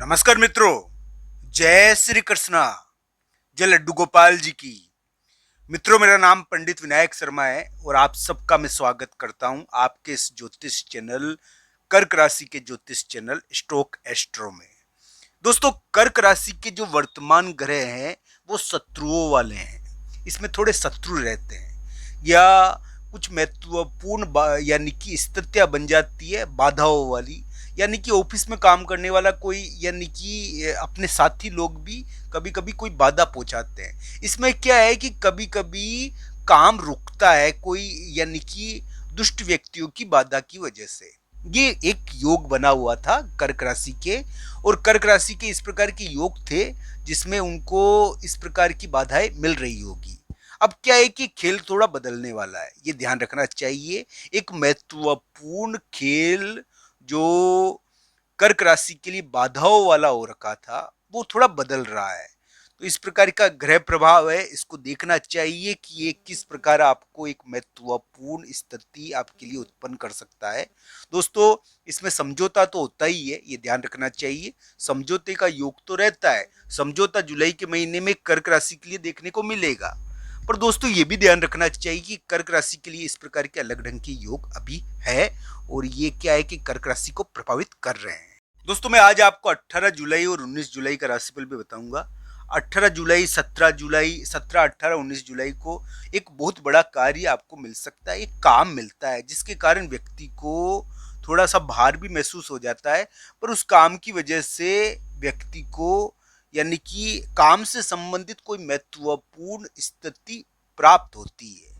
नमस्कार मित्रों, जय श्री कृष्णा, जय लड्डू गोपाल जी की। मित्रों, मेरा नाम पंडित विनायक शर्मा है और आप सबका मैं स्वागत करता हूं आपके इस ज्योतिष चैनल कर्क राशि के ज्योतिष चैनल स्टोक एस्ट्रो में। दोस्तों, कर्क राशि के जो वर्तमान ग्रह हैं वो शत्रुओं वाले हैं। इसमें थोड़े शत्रु रहते हैं या कुछ महत्वपूर्ण यानी कि स्थितियां बन जाती है बाधाओं वाली। यानी कि ऑफिस में काम करने वाला कोई यानी कि अपने साथी लोग भी कभी कभी कोई बाधा पहुंचाते हैं। इसमें क्या है कि कभी कभी काम रुकता है कोई यानी कि दुष्ट व्यक्तियों की बाधा की वजह से। ये एक योग बना हुआ था कर्क राशि के, और कर्क राशि के इस प्रकार के योग थे जिसमें उनको इस प्रकार की बाधाएं मिल रही होगी। अब क्या है कि खेल थोड़ा बदलने वाला है, ये ध्यान रखना चाहिए। एक महत्वपूर्ण खेल जो कर्क राशि के लिए बाधाओं वाला हो रखा था वो थोड़ा बदल रहा है। तो इस प्रकार का ग्रह प्रभाव है, इसको देखना चाहिए कि ये किस प्रकार आपको एक महत्वपूर्ण स्थिति आपके लिए उत्पन्न कर सकता है। दोस्तों, इसमें समझौता तो होता ही है, ये ध्यान रखना चाहिए। समझौते का योग तो रहता है। समझौता जुलाई के महीने में कर्क राशि के लिए देखने को मिलेगा। पर दोस्तों, ये भी ध्यान रखना चाहिए कि कर्क राशि के लिए इस प्रकार के अलग ढंग के योग अभी है, और ये क्या है कि कर्क राशि को प्रभावित कर रहे हैं। दोस्तों, मैं आज आपको 18 जुलाई और 19 जुलाई का राशिफल भी बताऊंगा। 18 जुलाई, 17 जुलाई, 17, 18, 19 जुलाई को एक बहुत बड़ा कार्य आपको मिल सकता है, एक काम मिलता है जिसके कारण व्यक्ति को थोड़ा सा भार भी महसूस हो जाता है। पर उस काम की वजह से व्यक्ति को यानी कि काम से संबंधित कोई महत्वपूर्ण स्थिति प्राप्त होती है।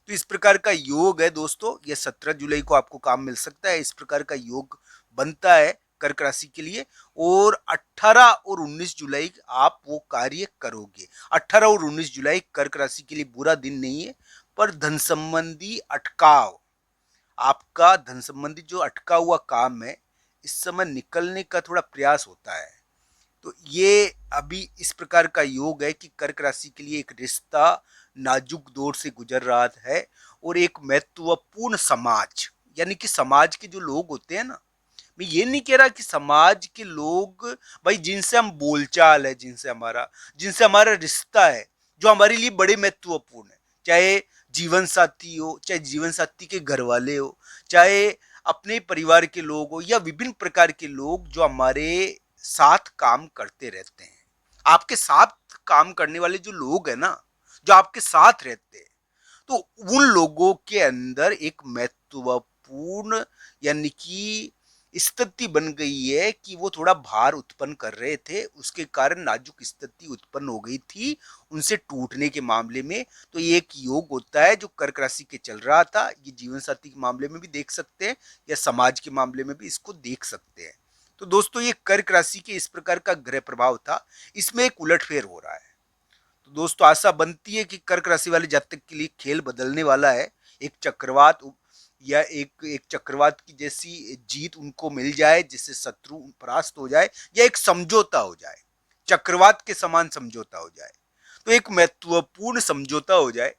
तो इस प्रकार का योग है दोस्तों, ये 17 जुलाई को आपको काम मिल सकता है। इस प्रकार का योग बनता है कर्क राशि के लिए, और 18 और 19 जुलाई आप वो कार्य करोगे। 18 और 19 जुलाई कर्क राशि के लिए बुरा दिन नहीं है, पर धन संबंधी अटकाव, आपका धन संबंधी जो अटका हुआ काम है इस समय निकलने का थोड़ा प्रयास होता है। तो ये अभी इस प्रकार का योग है कि कर्क राशि के लिए एक रिश्ता नाजुक दौर से गुजर रहा है, और एक महत्वपूर्ण समाज यानी कि समाज के जो लोग होते हैं ना, मैं ये नहीं कह रहा कि समाज के लोग भाई जिनसे हम बोलचाल है, जिनसे हमारा रिश्ता है, जो हमारे लिए बड़े महत्वपूर्ण है, चाहे जीवन साथी हो, चाहे जीवन साथी के घर वाले हो, चाहे अपने परिवार के लोग हो, या विभिन्न प्रकार के लोग जो हमारे साथ काम करते रहते हैं। आपके साथ काम करने वाले जो लोग हैं ना, जो आपके साथ रहते हैं, तो उन लोगों के अंदर एक महत्वपूर्ण यानी कि स्थिति बन गई है कि वो थोड़ा भार उत्पन्न कर रहे थे, उसके कारण नाजुक स्थिति उत्पन्न हो गई थी उनसे टूटने के मामले में। तो ये एक योग होता है जो कर्क राशि के चल रहा था। ये जीवन साथी के मामले में भी देख सकते हैं या समाज के मामले में भी इसको देख सकते हैं। तो दोस्तों, ये कर्क राशि के इस प्रकार का ग्रह प्रभाव था, इसमें एक उलटफेर हो रहा है। तो दोस्तों, आशा बनती है कि कर्क राशि वाले जातक के लिए खेल बदलने वाला है। एक चक्रवात या एक चक्रवात की जैसी जीत उनको मिल जाए, जिससे शत्रु परास्त हो जाए, या एक समझौता हो जाए, चक्रवात के समान समझौता हो जाए। तो एक महत्वपूर्ण समझौता हो जाए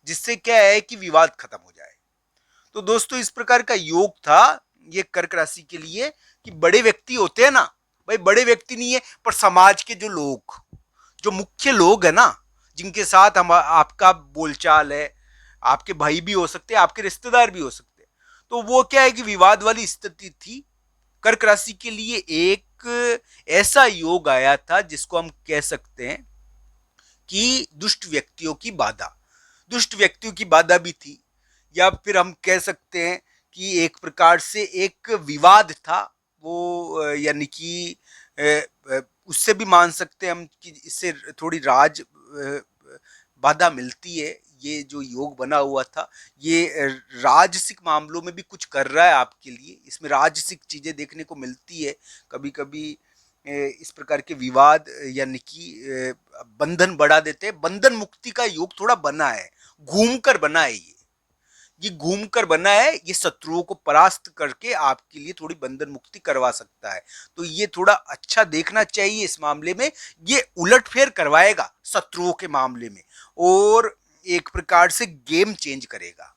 जिससे क्या है कि विवाद खत्म हो जाए। तो दोस्तों, इस प्रकार का योग था ये कर्क राशि के लिए कि बड़े व्यक्ति होते हैं ना, भाई बड़े व्यक्ति नहीं है पर समाज के जो लोग, जो मुख्य लोग है ना, जिनके साथ हम आपका बोलचाल है, आपके भाई भी हो सकते हैं, आपके रिश्तेदार भी हो सकते हैं। तो वो क्या है कि विवाद वाली स्थिति थी। कर्क राशि के लिए एक ऐसा योग आया था जिसको हम कह सकते हैं कि दुष्ट व्यक्तियों की बाधा भी थी, या फिर हम कह सकते हैं कि एक प्रकार से एक विवाद था वो, यानी कि उससे भी मान सकते हैं हम कि इससे थोड़ी बाधा मिलती है। ये जो योग बना हुआ था ये राजसिक मामलों में भी कुछ कर रहा है आपके लिए, इसमें राजसिक चीजें देखने को मिलती है। कभी कभी इस प्रकार के विवाद यानी कि बंधन बढ़ा देते हैं। बंधन मुक्ति का योग थोड़ा बना है, घूम कर बना है। ये घूम कर बना है, ये शत्रुओं को परास्त करके आपके लिए थोड़ी बंधन मुक्ति करवा सकता है। तो ये थोड़ा अच्छा देखना चाहिए इस मामले में। ये उलटफेर करवाएगा शत्रुओं के मामले में, और एक प्रकार से गेम चेंज करेगा।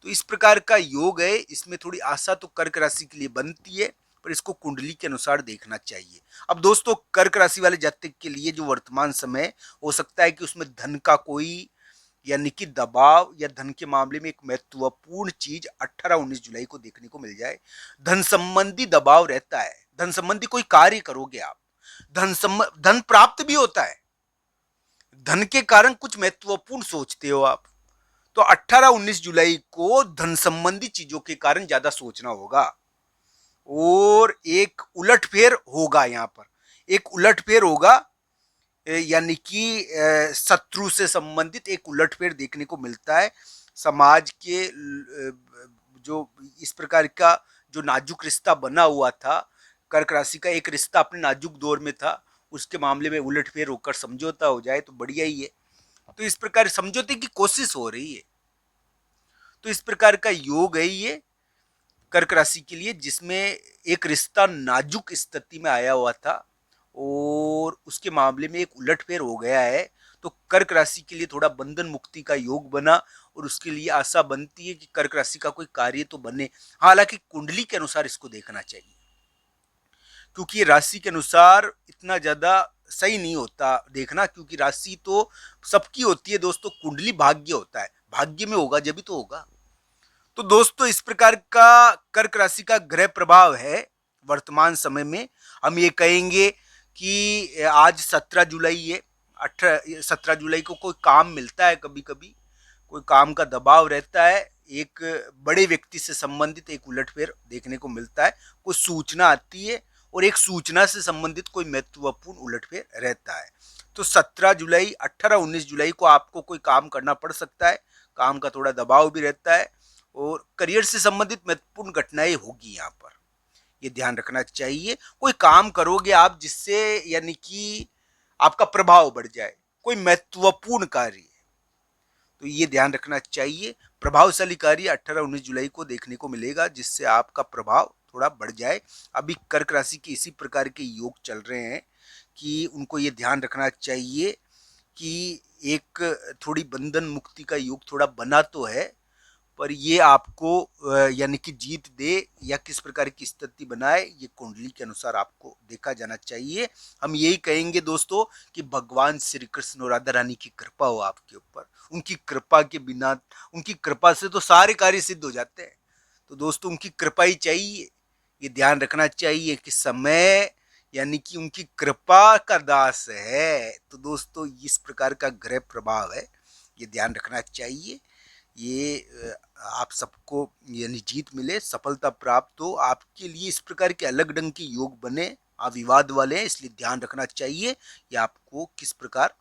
तो इस प्रकार का योग है, इसमें थोड़ी आशा तो कर्क राशि के लिए बनती है, पर इसको कुंडली के अनुसार देखना चाहिए। अब दोस्तों कर्क राशि वाले जातक के लिए जो वर्तमान समय हो सकता है कि उसमें धन का कोई यानी कि दबाव या धन के मामले में एक महत्वपूर्ण चीज 18-19 जुलाई को देखने को मिल जाए। धन संबंधी दबाव रहता है, धन संबंधी कोई कार्य करोगे आप, धन प्राप्त भी होता है, धन के कारण कुछ महत्वपूर्ण सोचते हो आप, तो 18-19 जुलाई को धन संबंधी चीजों के कारण ज्यादा सोचना होगा और एक उलटफेर होगा। यहां पर एक उलटफेर होगा, यानी कि शत्रु से संबंधित एक उलटफेर देखने को मिलता है। समाज के जो इस प्रकार का जो नाजुक रिश्ता बना हुआ था, कर्क राशि का एक रिश्ता अपने नाजुक दौर में था, उसके मामले में उलटफेर होकर समझौता हो जाए तो बढ़िया ही है। तो इस प्रकार समझौते की कोशिश हो रही है, तो इस प्रकार का योग है ये कर्क राशि के लिए, जिसमें एक रिश्ता नाजुक स्थिति में आया हुआ था और उसके मामले में एक उलटफेर हो गया है। तो कर्क राशि के लिए थोड़ा बंधन मुक्ति का योग बना और उसके लिए आशा बनती है कि कर्क राशि का कोई कार्य तो बने। हालांकि कुंडली के अनुसार इसको देखना चाहिए, क्योंकि राशि के अनुसार इतना ज्यादा सही नहीं होता देखना, क्योंकि राशि तो सबकी होती है दोस्तों, कुंडली भाग्य होता है, भाग्य में होगा जब भी तो होगा। तो दोस्तों इस प्रकार का कर्क राशि का ग्रह प्रभाव है वर्तमान समय में। हम ये कहेंगे कि आज 17 जुलाई है, 17 जुलाई को कोई काम मिलता है, कभी कभी कोई काम का दबाव रहता है, एक बड़े व्यक्ति से संबंधित एक उलटफेर देखने को मिलता है, कोई सूचना आती है और एक सूचना से संबंधित कोई महत्वपूर्ण उलटफेर रहता है। तो 17 जुलाई 18-19 जुलाई को आपको कोई काम करना पड़ सकता है, काम का थोड़ा दबाव भी रहता है और करियर से संबंधित महत्वपूर्ण घटनाएं होगी। यहाँ पर ये ध्यान रखना चाहिए, कोई काम करोगे आप जिससे यानी कि आपका प्रभाव बढ़ जाए, कोई महत्वपूर्ण कार्य, तो ये ध्यान रखना चाहिए। प्रभावशाली कार्य 18-19 जुलाई को देखने को मिलेगा जिससे आपका प्रभाव थोड़ा बढ़ जाए। अभी कर्क राशि के इसी प्रकार के योग चल रहे हैं कि उनको ये ध्यान रखना चाहिए कि एक थोड़ी बंधन मुक्ति का योग थोड़ा बना तो है, पर ये आपको यानी कि जीत दे या किस प्रकार की स्थिति बनाए, ये कुंडली के अनुसार आपको देखा जाना चाहिए। हम यही कहेंगे दोस्तों कि भगवान श्री कृष्ण और राधा रानी की कृपा हो आपके ऊपर, उनकी कृपा के बिना, उनकी कृपा से तो सारे कार्य सिद्ध हो जाते हैं। तो दोस्तों उनकी कृपा ही चाहिए, ये ध्यान रखना चाहिए कि समय यानी कि उनकी कृपा का दास है। तो दोस्तों इस प्रकार का ग्रह प्रभाव है, ये ध्यान रखना चाहिए। ये आप सबको यानी जीत मिले, सफलता प्राप्त हो, आपके लिए इस प्रकार के अलग ढंग के योग बने, आप विवाद वाले हैं इसलिए ध्यान रखना चाहिए ये आपको किस प्रकार